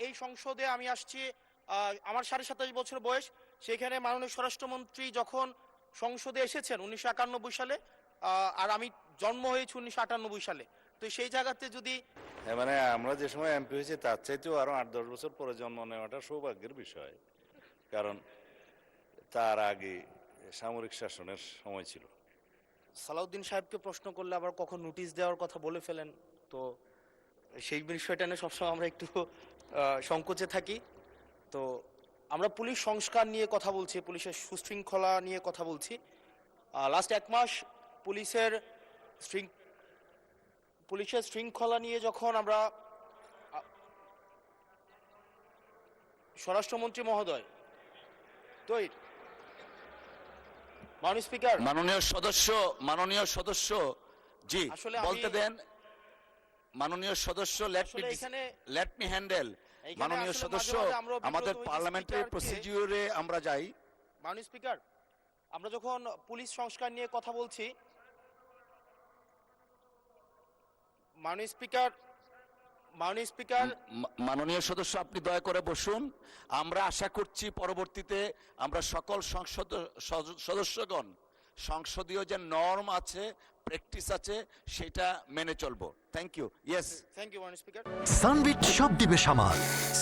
এই সংসদে আমি আসছি, আমার 27.5 বছর বয়স। সেখানে মাননীয় স্বরাষ্ট্রমন্ত্রী যখন সংসদে এসেছেন 1991 সালে, আর আমি জন্ম হয়েছি 1998 সালে। তো সেই জায়গাতে যদি মানে আমরা যে সময় এমপি হয়েছি তার চাইতেও আরো 8-10 বছর পরে জন্ম নেওয়াটা সৌভাগ্যের বিষয়, কারণ তার আগে সামরিক শাসনের সময় ছিল। সালাউদ্দিন সাহেবকে প্রশ্ন করলে আবার কখন নোটিশ দেওয়ার কথা বলে ফেলেন, তো সেই বিষয়টা নিয়ে সবসময় আমরা একটু সংকোচে থাকি। তো আমরা পুলিশ সংস্কার নিয়ে কথা বলছি, পুলিশের সুশৃঙ্খলা নিয়ে কথা বলছি। লাস্ট 1 মাস পুলিশের শৃঙ্খলা নিয়ে যখন আমরা স্বরাষ্ট্রমন্ত্রী মহোদয়, তো মাননীয় স্পিকার, মাননীয় সদস্য জি আসলে বলতে দেন। মাননীয় সদস্য লেট মি হ্যান্ডেল। মাননীয় সদস্য, আমাদের পার্লামেন্টারি প্রসিডিউরে আমরা যাই। মাননীয় স্পিকার, আমরা যখন পুলিশ সংস্কার নিয়ে কথা বলছি, মাননীয় স্পিকার, মাননীয় সদস্য আপনি দয়া করে বসুন। আমরা আশা করছি পরবর্তীতে আমরা সকল সদস্যগণ সংসদীয় যে নর্ম আছে, প্র্যাকটিস আছে, সেটা মেনে চলবো। Thank you. Yes, thank you মাননীয় স্পিকার। সানবিট সব দিবে সামাল।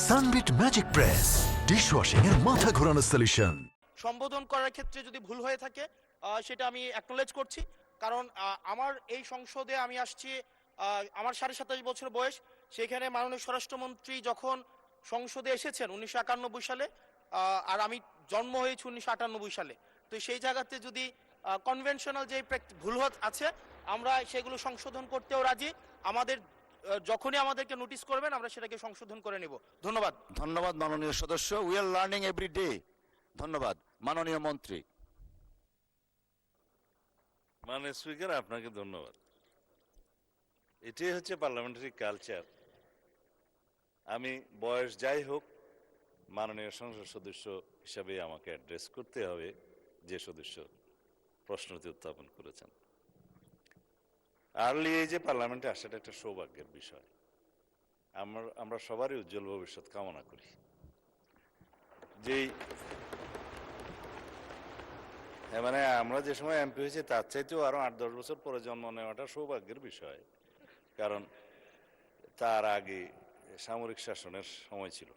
সানবিট ম্যাজিক প্রেস ডিশওয়াশিং এর মাথা ঘোরানো সলিউশন। সম্বোধন করার ক্ষেত্রে যদি ভুল হয়ে থাকে সেটা আমি অ্যাকনোলেজ করছি, কারণ আমার এই সংসদে আমি আসছি, আমার 27.5 বছর বয়স। সেখানে মাননীয় স্বরাষ্ট্রমন্ত্রী যখন সংসদে এসেছেন 1991 সালে, আর আমি জন্ম হয়েছি 1998 সালে। তো সেই জায়গাতে যদি কনভেনশনাল যে ভুল আছে, আমরা সেগুলো সংশোধন করতেও রাজি। যখনই আমাদেরকে নোটিশ করবেন আমরা সেটাকে সংশোধন করে নেব। ধন্যবাদ। ধন্যবাদ মাননীয় সদস্য। We are learning every day. ধন্যবাদ। মাননীয় মন্ত্রী। মাননীয় স্পিকার, আপনাকে ধন্যবাদ। এটাই হচ্ছে পার্লামেন্টারি কালচার। আমি বয়স যাই হোক, মাননীয় সংসদ সদস্য হিসাবে আমাকে অ্যাড্রেস করতে হবে যে সদস্য প্রশ্নটি উত্থাপন করেছেন। আর্লি এজে পার্লামেন্টে আসাটা একটা সৌভাগ্যের বিষয়। আমরা সবারই উজ্জ্বল ভবিষ্যৎ কামনা করি। মানে আমরা যে সময় এমপি হয়েছি তার চাইতেও আরো 8-10 বছর পরে জন্ম নেওয়াটা সৌভাগ্যের বিষয়, কারণ তার আগে সামরিক শাসনের সময় ছিল।